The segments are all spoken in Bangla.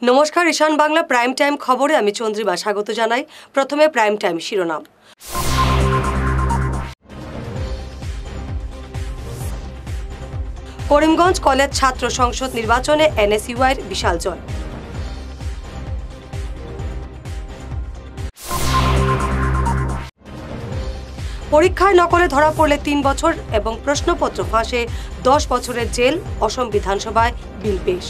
নমস্কার, ঈশান বাংলা প্রাইম টাইম খবরে আমি চন্দ্রিমা স্বাগত জানাই। প্রথমে প্রাইম টাইম শিরোনাম। করিমগঞ্জ কলেজ ছাত্র সংসদ নির্বাচনে এনএসইউআইয়ের বিশাল জয়। পরীক্ষায় নকলে ধরা পড়লে ৩ বছর এবং প্রশ্নপত্র ফাঁসে 10 বছরের জেল। অসম বিধানসভায় বিল পেশ।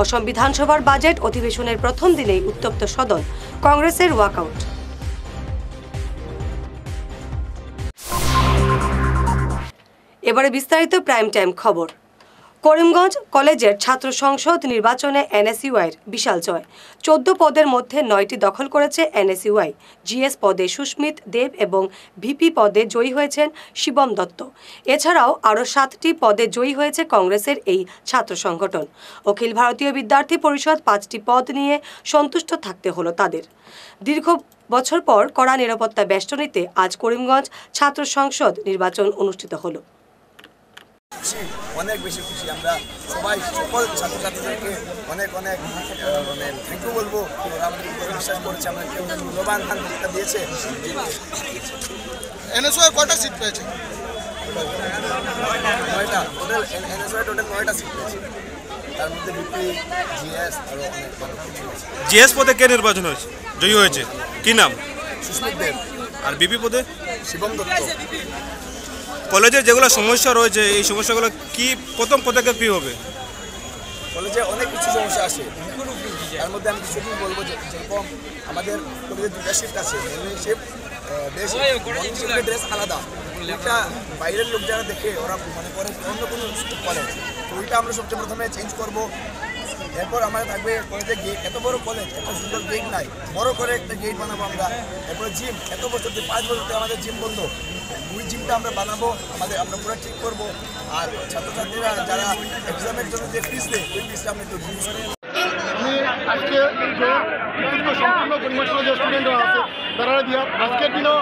অসম বিধানসভার বাজেট অধিবেশনের প্রথম দিনেই উত্তপ্ত সদন, কংগ্রেসের ওয়াকআউট। এবারে বিস্তারিত প্রাইম টাইম খবর। করিমগঞ্জ কলেজের ছাত্র সংসদ নির্বাচনে এনএসইউআইয়ের বিশাল জয়। 14 পদের মধ্যে 9টি দখল করেছে এনএসইউআই। জিএস পদে সুস্মিত দেব এবং ভিপি পদে জয়ী হয়েছেন শিবম দত্ত। এছাড়াও আরও 7টি পদে জয়ী হয়েছে কংগ্রেসের এই ছাত্র সংগঠন। অখিল ভারতীয় বিদ্যার্থী পরিষদ 5টি পদ নিয়ে সন্তুষ্ট থাকতে হলো তাদের। দীর্ঘ বছর পর কড়া নিরাপত্তা বেষ্টনীতে আজ করিমগঞ্জ ছাত্র সংসদ নির্বাচন অনুষ্ঠিত হলো। অনেক বেশি খুশি আমরা সবাই, সকল ছাত্রছাত্রীদেরকে অনেক অনেক থ্যাংক ইউ বলবো। ওরা আমাদের উপরে বিশ্বাস করেছে, আমাদেরকে ওদের মূল্যবান ভোটটা দিয়েছে। এনএসইউআই কয়টা সিট পেয়েছে? 9টা টোটাল। এনএসইউআই টোটাল 9টা সিট পেয়েছে, তার মধ্যে বিপি, জিএস আরও অনেক। জিএস পদে কে নির্বাচন হয়েছে, জয়ী হয়েছে, কি নাম? সুস্মিত দেব। আর বিপি পদে শিবম দত্ত। কলেজের যেগুলো সমস্যা রয়েছে, এই সমস্যাগুলো কি প্রথম পদক্ষেপ কী হবে? কলেজে অনেক কিছু সমস্যা আছে, তার মধ্যে আমি কিছু বলবো। যেরকম আমাদের কলেজে 2টা শিফট আছে। শিফট ড্রেস আলাদা, একটা বাইরের লোক যারা দেখে ওরা মনে করে অন্য কোনো কলেজ, তো ওইটা আমরা সবচেয়ে প্রথমে চেঞ্জ করবো। এরপর আমাদের থাকবে কলেজে গেট, এত বড় কলেজ, এত সুন্দর গেট নাই, বড় করে একটা গেট বানাবো আমরা। এরপরে জিম, এত বছর 5 বছর আমাদের জিম বন্ধ, ওই জিমটা আমরা বানাবো, আমরা পুরো ঠিক করবো। আর ছাত্রছাত্রীরা যারা এক্সামের জন্য যে ফিস দেয়, ওই ফিসটা আমরা একটু রিডিউস করবো। আমি আজকে যে সম্পূর্ণ করিমগঞ্জ কলেজের স্টুডেন্টরা আছে তারা দিয়া আজকের দিনও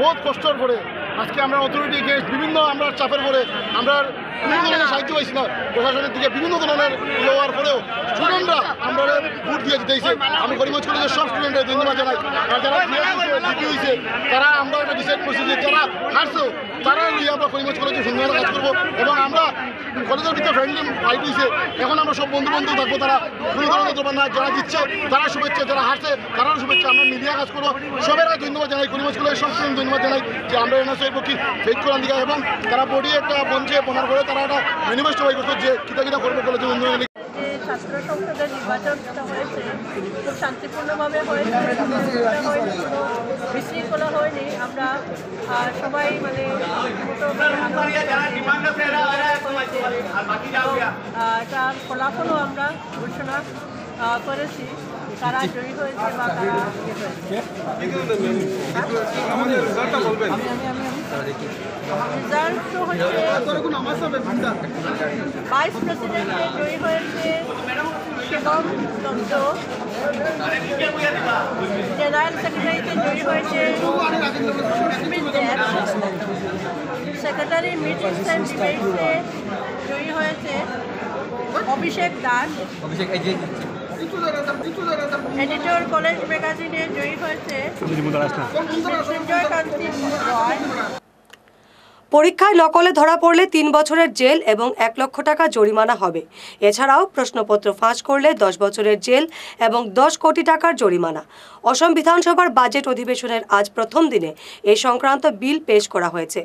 বহুত কষ্টর করে আজকে আমরা অথরিটি গেস্ট বিভিন্ন আমরা চাপের পরে আমরা বিভিন্ন ধরনের সাহায্য পাইছি না প্রশাসনের দিকে, বিভিন্ন ধরনের হওয়ার পরেও স্টুডেন্টরা আমরা ভোট দিয়ে দিতেছে। আমি করিমগঞ্জ কলেজের সব স্টুডেন্টরা ধন্যবাদ জানাই। আর যারা জিপি হয়েছে তারা আমরা একটা ডিসাইড করছি যে যারা হারছে তারা নিয়ে আমরা করিমগঞ্জ কলেজে সুন্দর কাজ করবো এবং আমরা কলেজের ভিতরে ফ্রেন্ডলি ফাইট হয়েছে। এখন আমরা সব বন্ধু থাকবো, তারা কোনো ধরনের দেবেন না। যারা জিতছে তারা শুভেচ্ছা, যারা হারছে তারাও শুভেচ্ছা। আমরা মিডিয়া কাজ করবো, সবের ধন্যবাদ জানাই। করিমগঞ্জ কলেজের সব স্টুডেন্ট ধন্যবাদ জানাই যে আমরা এনএসইউআই পক্ষে ফেক করার দিকে এবং তারা বডি একটা মঞ্চে বনার করে তারা একটা ম্যানিফেস্টো বাই করতো যে কিতা করবো কলেজের উন্নয়ন। ছাত্র সংসদের নির্বাচনটা হয়েছে খুব শান্তিপূর্ণভাবে হয়েছে, বিশৃঙ্খলা হয়নি। আমরা সবাই মানে এটা ফলাফলও আমরা ঘোষণা করেছি, কারা জয়ী হয়েছে বা কারা রেজাল্ট হচ্ছে ভাইস প্রেসিডেন্টে জয়ী হয়েছে শিবম দত্ত, জেনারেল সেক্রেটারিতে জয়ী হয়েছে সুস্মিত দেব, সেক্রেটারি মিটিংস অ্যান্ড ডিবেটসে জয়ী হয়েছে অভিষেক দাস, এডিটর কলেজ ম্যাগাজিনে জয়ী হয়েছে মৃত্যুঞ্জয় কান্তি রয়। পরীক্ষায় নকলে ধরা পড়লে 3 বছরের জেল এবং 1 লক্ষ টাকা জরিমানা হবে। এছাড়াও প্রশ্নপত্র ফাঁস করলে 10 বছরের জেল এবং 10 কোটি টাকার জরিমানা। অসম বিধানসভার বাজেট অধিবেশনের আজ প্রথম দিনে এই সংক্রান্ত বিল পেশ করা হয়েছে।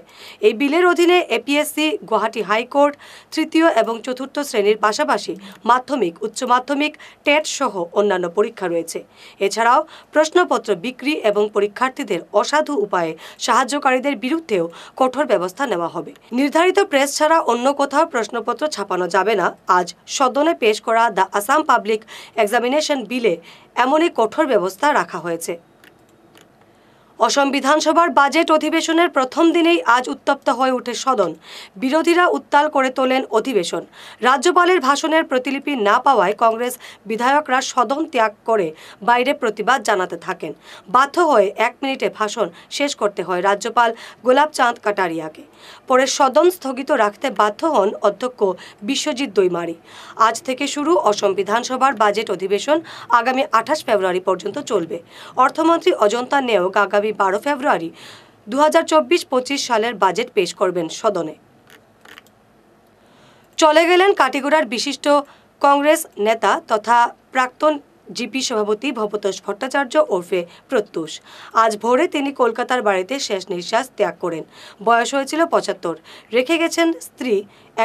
এই বিলের অধীনে এপিএসসি, গুয়াহাটি হাইকোর্ট, তৃতীয় এবং চতুর্থ শ্রেণীর পাশাপাশি মাধ্যমিক, উচ্চ মাধ্যমিক, টেট সহ অন্যান্য পরীক্ষা রয়েছে। এছাড়াও প্রশ্নপত্র বিক্রি এবং পরীক্ষার্থীদের অসাধু উপায়ে সাহায্যকারীদের বিরুদ্ধেও কঠোর ব্যবস্থা নেওয়া হবে। নির্ধারিত প্রেস ছাড়া অন্য কোথাও প্রশ্নপত্র ছাপানো যাবে না। আজ সদনে পেশ করা দ্য আসাম পাবলিক এক্সামিনেশন বিলে এমনই কঠোর ব্যবস্থা রাখা হয়েছে। অসম বিধানসভার বাজেট অধিবেশনের প্রথম দিনেই আজ উত্তপ্ত হয়ে ওঠে সদন। বিরোধীরা উত্তাল করে তোলেন অধিবেশন। রাজ্যপালের ভাষণের প্রতিলিপি না পাওয়ায় কংগ্রেস বিধায়করা সদন ত্যাগ করে বাইরে প্রতিবাদ জানাতে থাকেন। বাধ্য হয়ে 1 মিনিটে ভাষণ শেষ করতে হয় রাজ্যপাল গোলাপ চাঁদ কাটারিয়াকে। পরে সদন স্থগিত রাখতে বাধ্য হন অধ্যক্ষ বিশ্বজিৎ দৈমারি। আজ থেকে শুরু অসম বিধানসভার বাজেট অধিবেশন আগামী 28 ফেব্রুয়ারি পর্যন্ত চলবে। অর্থমন্ত্রী অজন্তা নেওগ আগামী 12 ফেব্রুয়ারি 2024-25 সালের বাজেট পেশ করবেন সদনে। চলে গেলেন কাটিগড়ার বিশিষ্ট কংগ্রেস নেতা তথা প্রাক্তন জিপি সভাপতি ভবতোষ ভট্টাচার্য ওরফে প্রত্যুষ। আজ ভোরে তিনি কলকাতার বাড়িতে শেষ নিঃশ্বাস ত্যাগ করেন। বয়স হয়েছিল 75। রেখে গেছেন স্ত্রী,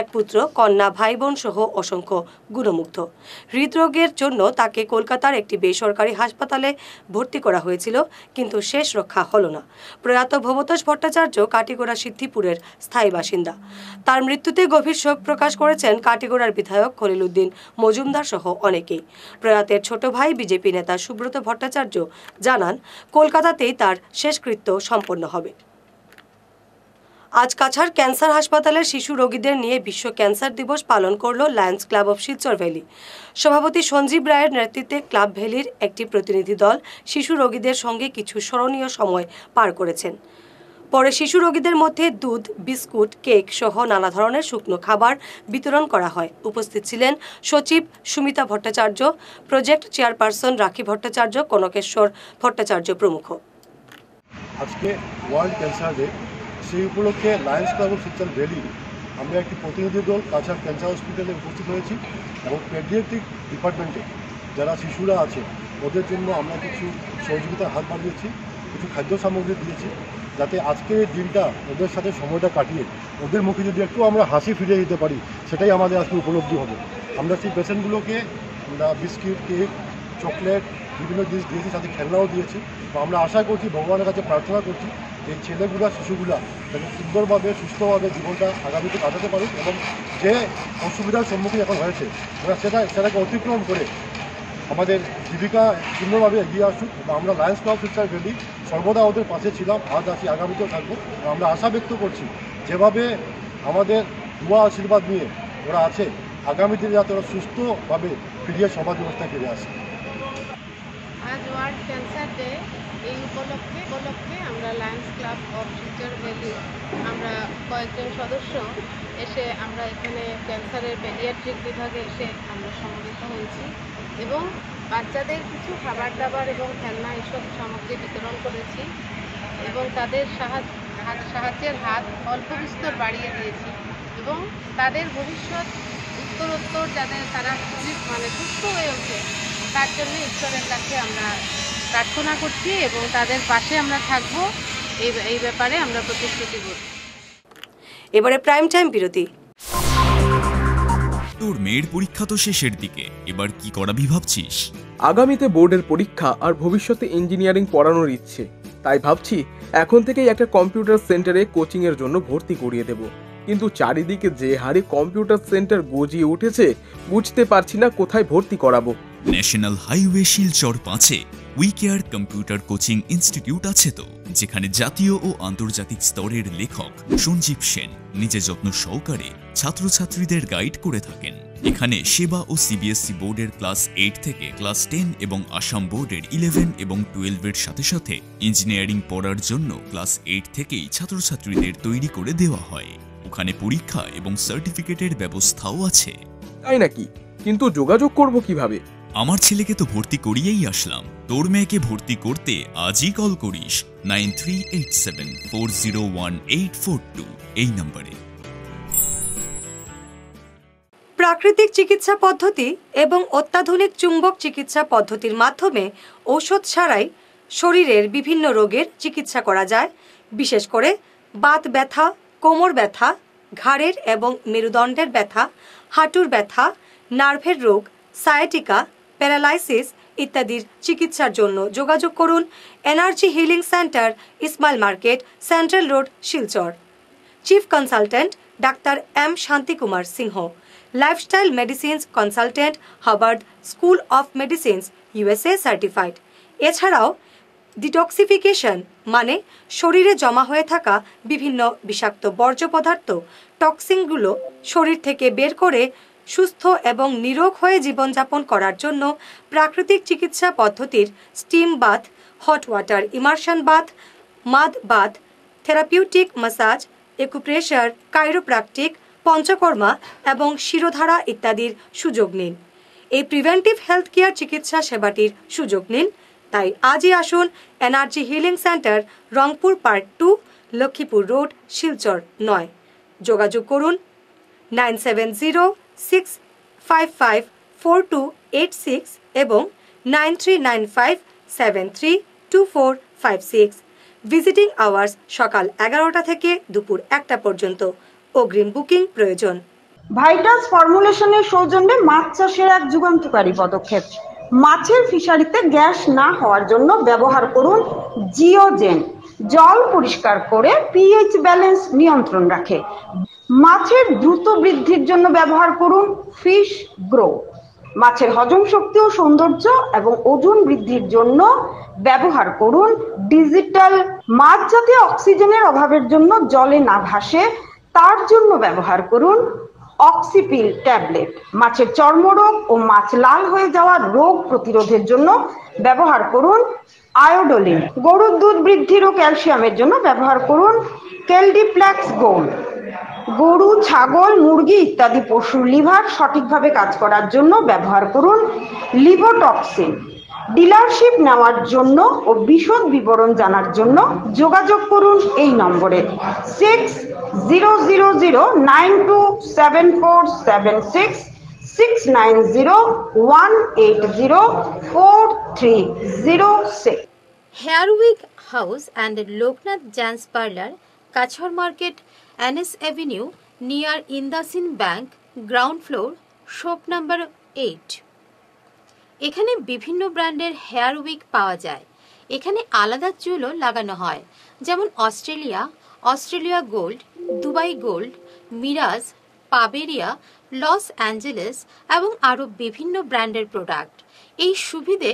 এক পুত্র, কন্যা, ভাই বোন সহ অসংখ্য গুণমুগ্ধ। হৃদরোগের জন্য তাকে কলকাতার একটি বেসরকারি হাসপাতালে ভর্তি করা হয়েছিল, কিন্তু শেষ রক্ষা হলো না। প্রয়াত ভবতোষ ভট্টাচার্য কাটিগড়া সিদ্ধিপুরের স্থায়ী বাসিন্দা। তার মৃত্যুতে গভীর শোক প্রকাশ করেছেন কাটিগড়ার বিধায়ক খলিল উদ্দিন মজুমদার সহ অনেকেই। প্রয়াতের ছোট ভাই বিজেপি নেতা সুব্রত ভট্টাচার্য জানান, কলকাতাতেই তার শেষকৃত্য সম্পন্ন হবে। আজ কাছাড় ক্যান্সার হাসপাতালের শিশু রোগীদের নিয়ে বিশ্ব ক্যান্সার দিবস পালন করল Lions club of Silchar valley. সভাপতি সঞ্জীব রায়ের নেতৃত্বে ক্লাব ভ্যালির একটি প্রতিনিধি দল শিশু রোগীদের সঙ্গে কিছু স্মরণীয় সময় পার করেছেন। পরে শিশু রোগীদের মধ্যে দুধ, বিস্কুট, কেক সহ নানা ধরনের শুকনো খাবার বিতরণ করা হয়। উপস্থিত ছিলেন সচিব সুমিতা ভট্টাচার্য, প্রজেক্ট চেয়ারপারসন রাখি ভট্টাচার্য, কনকেশ্বর ভট্টাচার্য প্রমুখ। আজকে ওয়ার্ল্ড ক্যান্সার ডে, সেই উপলক্ষে Lions club of Silchar valley আমরা একটি প্রতিনিধি দল কাছাড় ক্যান্সার হসপিটালে উপস্থিত হয়েছি এবং পেডিয়াট্রিক ডিপার্টমেন্টে যারা শিশুরা আছে ওদের জন্য আমরা কিছু সহযোগিতার হাত বাড়িয়েছি, কিছু খাদ্য সামগ্রী দিয়েছি, যাতে আজকের এই দিনটা ওদের সাথে সময়টা কাটিয়ে ওদের মুখে যদি একটু আমরা হাসি ফিরিয়ে দিতে পারি, সেটাই আমাদের আজকে উপলব্ধি হবে। আমরা সেই পেশেন্টগুলোকে বিস্কিট, কেক, চকলেট বিভিন্ন জিনিস দিয়েছি, সাথে খেলনাও দিয়েছি। তো আমরা আশা করছি, ভগবানের কাছে প্রার্থনা করছি যে ছেলেগুলা শিশুগুলা যাতে সুন্দরভাবে সুস্থভাবে জীবনটা আগামীতে কাটাতে পারুক এবং যে অসুবিধার সম্মুখীন এখন হয়েছে ওরা সেটাকে অতিক্রম করে আমাদের জীবিকা সুন্দরভাবে এগিয়ে আসুক। এবং আমরা Lions club of Silchar valley সর্বদা ওদের পাশে ছিলাম, আজ আছি, আগামীতেও থাকবো। আমরা আশা ব্যক্ত করছি যেভাবে আমাদের দোয়া আশীর্বাদ নিয়ে ওরা আছে, আগামী দিনে যাতে ওরা সুস্থভাবে ফিরিয়ে সমাজ ব্যবস্থায় ফিরে আসে। আজ ওয়ার্ল্ড ক্যান্সার ডে, এই উপলক্ষে আমরা Lions club of Silchar valley আমরা কয়েকজন সদস্য এসে আমরা এখানে ক্যান্সারের পেডিয়াট্রিক বিভাগে এসে আমরা সমবেত হয়েছি এবং বাচ্চাদের কিছু খাবার দাবার এবং খেলনা এসব সামগ্রী বিতরণ করেছি এবং তাদের সাহায্যের হাত অল্প বিস্তর বাড়িয়ে দিয়েছি এবং তাদের ভবিষ্যৎ উত্তরোত্তর যাতে তারা সুস্থ হয়ে ওঠে তার জন্য ঈশ্বরের কাছে আমরা প্রার্থনা করছি এবং তাদের পাশে আমরা থাকব, এই ব্যাপারে আমরা প্রতিশ্রুতিবদ্ধ। এবারে প্রাইম টাইম বিরতি। তোর মেয়ের পরীক্ষা তো শেষের দিকে, এবার কি করাবি ভাবছিস? আগামীতে বোর্ডের পরীক্ষা আর ভবিষ্যতে ইঞ্জিনিয়ারিং পড়ানোর ইচ্ছে, তাই ভাবছি এখন থেকেই একটা কম্পিউটার সেন্টারে কোচিং এর জন্য ভর্তি করিয়ে দেব। কিন্তু চারিদিকে যে হারে কম্পিউটার সেন্টার গজিয়ে উঠেছে, বুঝতে পারছি না কোথায় ভর্তি করাবো। ন্যাশনাল হাইওয়ে শিলচর 5-এ উইকেয়ার কম্পিউটার কোচিং ইনস্টিটিউট আছে তো, যেখানে জাতীয় ও আন্তর্জাতিক স্তরের লেখক সঞ্জীব সেন নিজে যত্ন সহকারে ছাত্রছাত্রীদের গাইড করে থাকেন। এখানে সেবা ও সিবিএসসি বোর্ডের ক্লাস 8 থেকে ক্লাস 10 এবং আসাম বোর্ডের 11 এবং 12-এর সাথে সাথে ইঞ্জিনিয়ারিং পড়ার জন্য ক্লাস 8 থেকেই ছাত্রছাত্রীদের তৈরি করে দেওয়া হয়। ওখানে পরীক্ষা এবং সার্টিফিকেটের ব্যবস্থাও আছে। তাই নাকি? কিন্তু যোগাযোগ করব কিভাবে? আমার ছেলেকে তো ভর্তি করিয়েই আসলাম, তোর মেয়েকে ভর্তি করতে আজই কল করিস 9387401842 এই নম্বরে। প্রাকৃতিক চিকিৎসা পদ্ধতি এবং অত্যাধুনিক চুম্বক চিকিৎসা পদ্ধতির মাধ্যমে ঔষধ ছাড়াই শরীরের বিভিন্ন রোগের চিকিৎসা করা যায়। বিশেষ করে বাত ব্যথা, কোমর ব্যথা, ঘাড়ের এবং মেরুদণ্ডের ব্যথা, হাঁটুর ব্যথা, নার্ভের রোগ, সায়াটিকা, প্যারালাইসিস ইত্যাদির চিকিৎসার জন্য যোগাযোগ করুন energy healing centre, Ismail market, central road, Silchar. Chief consultant doctor M Shanti Kumar Singh, lifestyle medicines consultant, Harvard school of medicines, USA certified. এছাড়াও ডিটক্সিফিকেশন মানে শরীরে জমা হয়ে থাকা বিভিন্ন বিষাক্ত বর্জ্য পদার্থ টক্সিনগুলো শরীর থেকে বের করে সুস্থ এবং নিরোগ হয়ে জীবনযাপন করার জন্য প্রাকৃতিক চিকিৎসা পদ্ধতির steam bath, hot water immersion bath, mud bath, therapeutic massage, acupressure, chiropractic, panchakarma এবং শিরোধারা ইত্যাদির সুযোগ নিন। এই প্রিভেন্টিভ হেলথ কেয়ার চিকিৎসা সেবাটির সুযোগ নিন। তাই আজই আসুন energy healing centre, Rangpur part 2, Lakshmipur road, Silchar 9। যোগাযোগ করুন 9706554286 এবং 9395732456। ভিজিটিং আওয়ার্স সকাল 11টা থেকে দুপুর 1টা পর্যন্ত। অগ্রিম বুকিং প্রয়োজন। ভাইটাস ফর্মুলেশনের সৌজন্যে মাছ চাষের এক যুগান্তকারী পদক্ষেপ। মাছের ফিশারিতে গ্যাস না হওয়ার জন্য ব্যবহার করুন জিওজেন। জল পরিষ্কার করে পিএইচ ব্যালেন্স নিয়ন্ত্রণ রাখে। মাছের দ্রুত বৃদ্ধির জন্য ব্যবহার করুন ফিশ গ্রো। মাছের হজম শক্তি ও সৌন্দর্য এবং ওজন বৃদ্ধির জন্য ব্যবহার করুন ডিজিটাল। মাছ যাতে অক্সিজেনের অভাবের জন্য জলে না ভাসে তার জন্য ব্যবহার করুন অক্সিপিল ট্যাবলেট। মাছের চর্মরোগ ও মাছ লাল হয়ে যাওয়ার রোগ প্রতিরোধের জন্য ব্যবহার করুন আয়োডোলিন। গরুর দুধ বৃদ্ধির ও ক্যালসিয়ামের জন্য ব্যবহার করুন কেলডিপ্লেক্স গোল্ড। গরু, ছাগল, মুরগি ইত্যাদি পশুর লিভার সঠিকভাবে কাজ করার জন্য ব্যবহার করুন লিভোটক্সিন। ডিলারশিপ নেওয়ার জন্য ও বিশদ বিবরণ জানার জন্য যোগাযোগ করুন এই নম্বরে 6000927476 69018043006। Hair week house and Loknath gents parlour, Cachar market, NS Avenue, near Indasin Bank, ground floor, shop number 8। এখানে বিভিন্ন ব্র্যান্ডের হেয়ার উইক পাওয়া যায়। এখানে আলাদা চুলও লাগানো হয়, যেমন অস্ট্রেলিয়া গোল্ড, দুবাই গোল্ড, মিরাজ, পাবেরিয়া, লস অ্যাঞ্জেলেস এবং আরও বিভিন্ন ব্র্যান্ডের প্রোডাক্ট। এই সুবিধে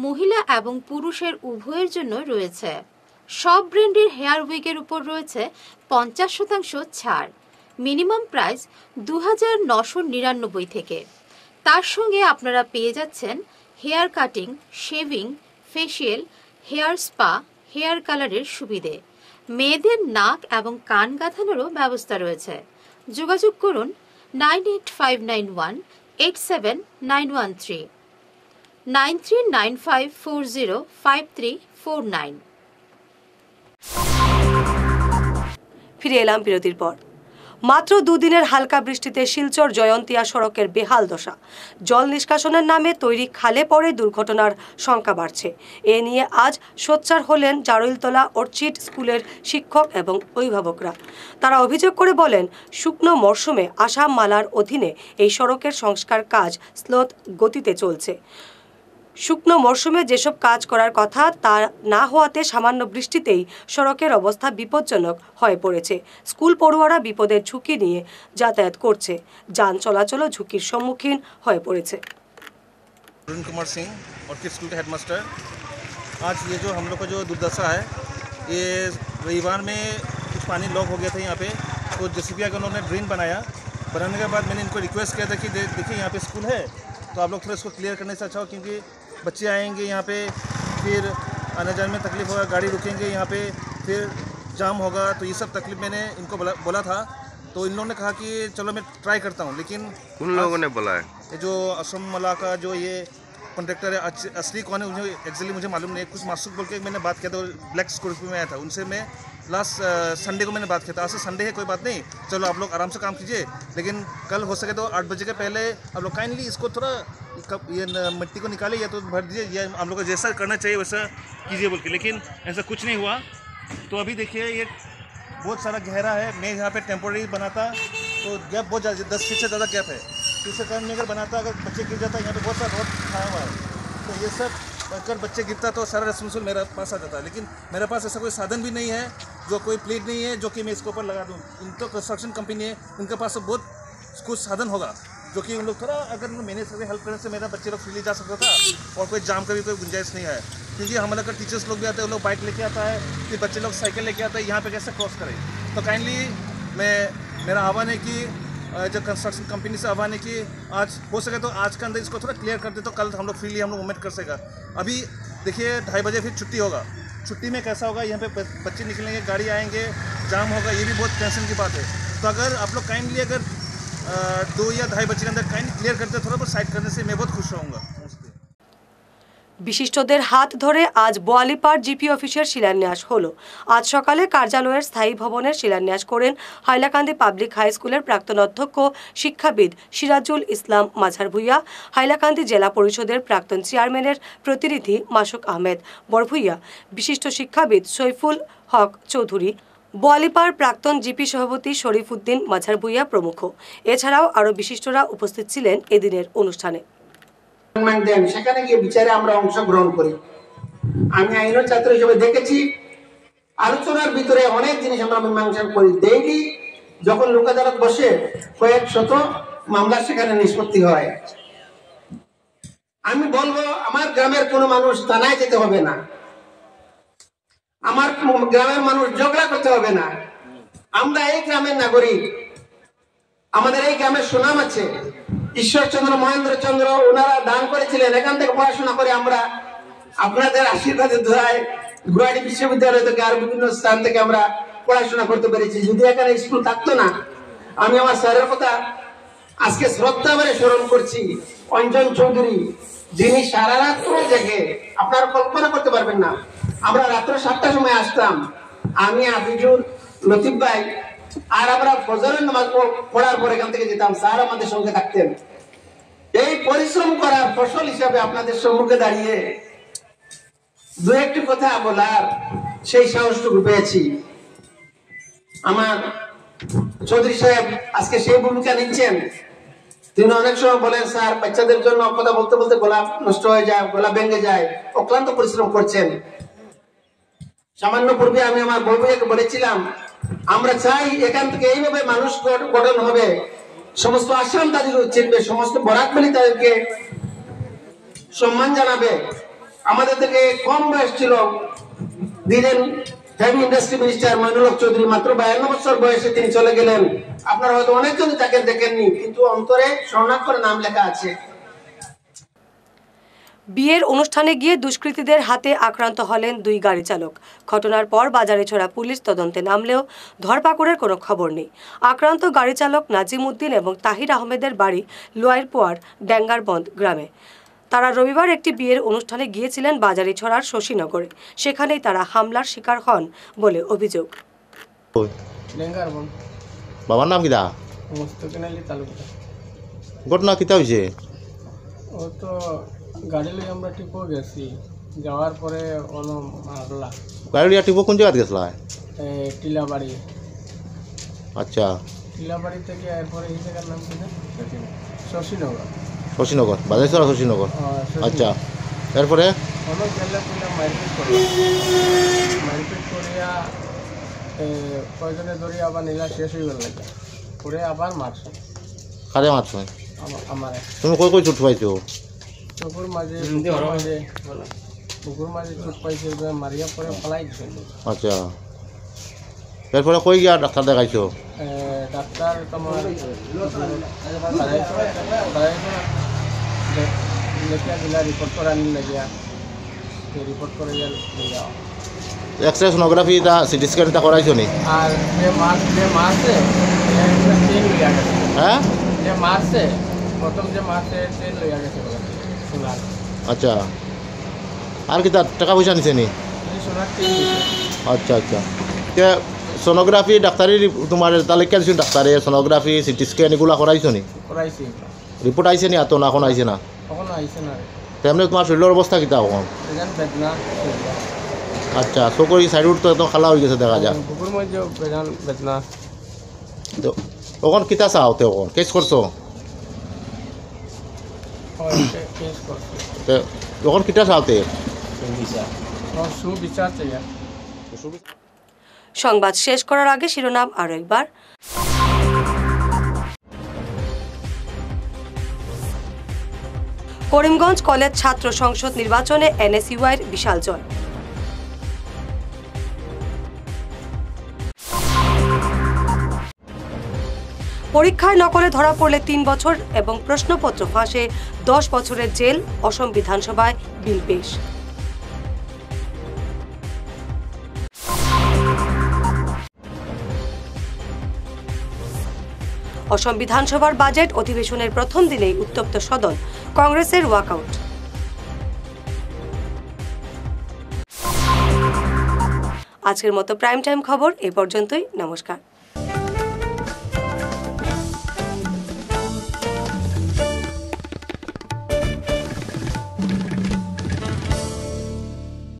মহিলা এবং পুরুষের উভয়ের জন্য রয়েছে। সব ব্র্যান্ডের হেয়ার উইকের উপর রয়েছে 50% ছাড়। মিনিমাম প্রাইস 2999 থেকে। তার সঙ্গে আপনারা পেয়ে যাচ্ছেন hair cutting, shaving, facial, hair spa, hair কালারের সুবিধে। মেয়েদের নাক এবং কান গাঁথানোরও ব্যবস্থা রয়েছে। যোগাযোগ করুন 98591-87913, 9395405349। ফিরে এলাম বিরতির পর। মাত্র দুদিনের হালকা বৃষ্টিতে শিলচর জয়ন্তিয়া সড়কের বেহাল দশা। জল নিষ্কাশনের নামে তৈরি খালে পড়ে দুর্ঘটনার শঙ্কা বাড়ছে। এ নিয়ে আজ সোচ্চার হলেন জারুলতলা অর্চিড স্কুলের শিক্ষক এবং অভিভাবকরা। তারা অভিযোগ করে বলেন, শুকনো মরশুমে আসাম মালার অধীনে এই সড়কের সংস্কার কাজ স্লোত গতিতে চলছে। শুকনো মরশুমে যেসব কাজ করার কথা তা না হওয়াতে সামান্য বৃষ্টিতেই সড়কের অবস্থা বিপজ্জনক হয়ে পড়েছে। স্কুল পড়ুয়ারা বিপদের ঝুঁকি নিয়ে যাতায়াত করছে। যান চলাচলও ঝুঁকির সম্মুখীন হয়ে পড়েছে। अरुण कुमार सिंह, ऑर्किड स्कूल के हेडमास्टर। आज ये जो हम लोग का जो दुर्दशा है, ये रविवार में कुछ पानी लॉक हो गया था यहाँ पे, तो जेसीबी के उन्होंने ड्रेन बनाने के बाद मैंने इनको रिक्वेस्ट किया था कि देखिए यहाँ पे स्कूल है, तो आप लोग थोड़ा इसको क्लियर करने से अच्छा हो, क्योंकि बच्चे आएंगे यहाँ पे, फिर आने जाने में तकलीफ होगा, गाड़ी रुकेंगे यहाँ पे, फिर जाम होगा, तो ये सब तकलीफ मैंने इनको बोला था। तो इन लोगों ने कहा कि चलो मैं ट्राई करता हूँ, लेकिन उन लोगों ने बोला है ये जो असम मला का जो ये कॉन्ट्रैक्टर है, असली कौन है मुझे एक्चुअली मुझे मालूम नहीं। कुछ मासूक बोल के मैंने बात किया था, ब्लैक स्कॉर्पियो में आया था, उनसे मैं लास्ट संडे को मैंने बात किया था। आज से संडे है, कोई बात नहीं, चलो आप लोग आराम से काम कीजिए, लेकिन कल हो सके तो 8 बजे के पहले आप लोग काइंडली इसको थोड़ा ये मिट्टी को निकाले या तो भर दीजिए, या हम लोग को जैसा करना चाहिए वैसा कीजिए बोल के, लेकिन ऐसा कुछ नहीं हुआ। तो अभी देखिए ये बहुत सारा गहरा है। मैं यहाँ पे टेम्पोररी बनाता तो गैप बहुत ज़्यादा, 10 फीट से ज़्यादा गैप है, तो इससे कारण में अगर बनाता, अगर बच्चे गिर जाता, यहाँ पे बहुत सारा रोड खाया हुआ है, तो ये सब अगर बच्चे गिरता तो सारा रेस्पॉन्सिबल मेरे पास आ जाता है। लेकिन मेरे पास ऐसा कोई साधन भी नहीं है, जो कोई प्लेट नहीं है जो कि मैं इसके ऊपर लगा दूँ। इनको कंस्ट्रक्शन कंपनी है, उनके पास तो बहुत कुछ साधन होगा, जो कि उन लोग थोड़ा अगर मैंने से हेल्प करने से मेरा बच्चे लोग फ्रीली जा सकता था, और कोई जाम का भी कोई गुंजाइश नहीं है। क्योंकि हम लोग का टीचर्स लोग भी आते हैं, वो लोग बाइक लेके आता है, फिर बच्चे लोग साइकिल लेके आते हैं, यहाँ पे कैसे क्रॉस करें। तो काइंडली मेरा आह्वान है कि जो कंस्ट्रक्शन कंपनी से आह्वान है कि आज हो सके तो आज के अंदर इसको थोड़ा क्लियर कर दे, तो कल हम लोग फ्रीली हम लोग मूवमेंट कर सकेगा। अभी देखिए 2:30 बजे फिर छुट्टी होगा, छुट्टी में कैसा होगा, यहाँ पे बच्चे निकलेंगे, गाड़ी आएंगे, जाम होगा, ये भी बहुत टेंशन की बात है। तो अगर आप लोग काइंडली अगर 2 या 2:30 बजे के अंदर काइंडली क्लियर करते थोड़ा बहुत साइड करने से मैं बहुत खुश रहूँगा। বিশিষ্টদের হাত ধরে আজ বোয়ালিপাড় জিপি অফিসের শিলান্যাস হলো। আজ সকালে কার্যালয়ের স্থায়ী ভবনের শিলান্যাস করেন হাইলাকান্দি পাবলিক হাই স্কুলের প্রাক্তন অধ্যক্ষ শিক্ষাবিদ সিরাজুল ইসলাম মাঝার ভুইয়া, হাইলাকান্দি জেলা পরিষদের প্রাক্তন চেয়ারম্যানের প্রতিনিধি মাসুক আহমেদ বরভুইয়া, বিশিষ্ট শিক্ষাবিদ সৈফুল হক চৌধুরী, বোয়ালিপাড় প্রাক্তন জিপি সভাপতি শরীফ উদ্দিন মাঝার ভুইয়া প্রমুখ। এছাড়াও আরও বিশিষ্টরা উপস্থিত ছিলেন এদিনের অনুষ্ঠানে। দেন সেখানে গিয়ে বিচারে আমরা অংশগ্রহণ করি। আমি আইনের ছাত্র হিসেবে দেখেছি আলোচনার ভিতরে অনেক জিনিস আমরা মীমাংসা করি। ডেইলি যখন লোক আদালত বসে কয়েক শত মামলা সেখানে নিষ্পত্তি হয়। আমি বলবো আমার গ্রামের কোনো মানুষ থানায় যেতে হবে না, আমার গ্রামের মানুষ ঝগড়া করতে হবে না। আমরা এই গ্রামের নাগরিক, আমাদের এই গ্রামের সুনাম আছে। ঈশ্বরচন্দ্র মহেন্দ্রচন্দ্র ওনারা দান করেছিলেন, এখান থেকে পড়াশোনা করে আমরা আপনাদের আশীর্বাদের দোয়ায় গুয়াহাটি বিশ্ববিদ্যালয় থেকে আর বিভিন্ন স্থান থেকে আমরা পড়াশোনা করতে পেরেছি। যদি এখানে স্কুল থাকতো না, আমি আমার স্যারের কথা আজকে শ্রদ্ধা ভরে স্মরণ করছি। অঞ্জন চৌধুরী, যিনি সারা রাত্র জেগে, আপনারা কল্পনা করতে পারবেন না, আমরা রাত্র 7টার সময় আসতাম, আমি আফিজুল লতিফ ভাই, আর আমরা ফজরের নামাজ পড়ার পর এখান থেকে যেতাম, স্যার আমাদের সঙ্গে থাকতেন। এই পরিশ্রম করার ফসল হিসাবে আপনাদের সম্মুখে দাঁড়িয়ে দু একটি কথা বলার সেই সাহসটুকু পেয়েছি। আমার চৌধুরী সাহেব আজকে সেই ভূমিকা নিচ্ছেন। তিনি অনেক সময় বলেন, স্যার বাচ্চাদের জন্য কথা বলতে বলতে গলা নষ্ট হয়ে যায়, গলা ভেঙে যায়, অক্লান্ত পরিশ্রম করছেন। সামান্য পূর্বে আমি আমার বউকে বলেছিলাম, আমরা চাই এখান থেকে এইভাবে মানুষ গঠন হবে, সমস্ত আসাম তাদের চিনবে, সমস্ত বরাকবলি তাদেরকে সম্মান জানাবে। আমাদের থেকে কম বয়স ছিল দিলেন heavy industry minister Moinul Haque Chowdhury, মাত্র 52 বছর বয়সে তিনি চলে গেলেন। আপনারা হয়তো অনেকজনই তাকে দেখেননি, কিন্তু অন্তরে স্বর্ণাক্ষরে নাম লেখা আছে। বিয়ের অনুষ্ঠানে গিয়ে দুষ্কৃতীদের হাতে আক্রান্ত হলেন 2 গাড়ি চালক। ঘটনার পর বাজারিছড়া পুলিশ তদন্তে নামলেও ধরপাকড়ের কোনো খবর নেই। আক্রান্ত গাড়ি চালক নাজিম উদ্দিন এবং তাহির আহমেদের বাড়ি লোয়ারপোয়ার ড্যাঙ্গারবন্দ গ্রামে। তারা রবিবার একটি বিয়ের অনুষ্ঠানে গিয়েছিলেন বাজারিছড়ার শশীনগরে, সেখানেই তারা হামলার শিকার হন বলে অভিযোগ। বাবার নাম কিটা? ঘটনা কিতা হয়েছে? ও তো গাড়ি লই আমরা টিপো গেছি, যাওয়ার পরে অনো মারলা। গাড়ি লিয়া টিপো কোন জায়গা গেছলা? টিলাবাড়ি। আচ্ছা, টিলাবাড়ি থেকে এরপরে এই জায়গার নাম কি? শশীনগর। শশীনগর, বাজারিছড়া শশীনগর। আচ্ছা, এরপরে অনেক গেলে পুলিশ মারপিট করলো, মারপিট করিয়া কয়জনে ধরে আবার নীলা শেষ হয়ে গেল, পরে আবার মারছে। কারে মারছো? আমার। তুমি কই কই চোট পাইছো? চকুর মাঝে, বুকুর মাঝে চোট পাইছে, মারিয়া পরে ফলাই দিছে। আচ্ছা, এরপরে কই গিয়া ডাক্তার দেখাইছো? ডাক্তার তোমার রিপোর্ট করা নিয়ে গিয়া, রিপোর্ট করে যাও। এক্সরে সোনোগ্রাফি তা সিটি স্ক্যান তা করাইছো নি? আর যে মারছে চেন লইয়া গেছে। হ্যাঁ, যে মারছে প্রথম যে মারছে চেন লইয়া গেছে। আচ্ছা, আর কি তার টাকা পয়সা নিছে নি? সোনার চেন দিছে। আচ্ছা আচ্ছা, তে সোনোগ্রাফি ডাক্তারি তোমার তালিকা দিছো ডাক্তারে সোনোগ্রাফি সিটি স্ক্যান এগুলা করাইছো নি? করাইছি। রিপোর্ট আইছে নি? তো না এখন আইছে না? এখন আইছে না। তেমনি তোমার শরীরের অবস্থা কিতা এখন? বেদনা। আচ্ছা, চকুর সাইড তো একদম খালা হয়ে গেছে দেখা যায়। বুকুর মধ্যে বেদনা। তো ওখান কিতা চাও? তে ওখান কেস করছো? ওখান কিতা চাওতে? সংবাদ শেষ করার আগে শিরোনাম আরো একবার। করিমগঞ্জ কলেজ ছাত্র সংসদ নির্বাচনে এনএসইউআইয়ের বিশাল জয়। পরীক্ষায় নকলে ধরা পড়লে 3 বছর এবং প্রশ্নপত্র ফাঁসে 10 বছরের জেল। অসম বিধানসভায় বিল পেশ। অসম বিধানসভার বাজেট অধিবেশনের প্রথম দিনেই উত্তপ্ত সদন, কংগ্রেসের ওয়াকআউট। আজকের মতো প্রাইম টাইম খবর এ পর্যন্তই। নমস্কার।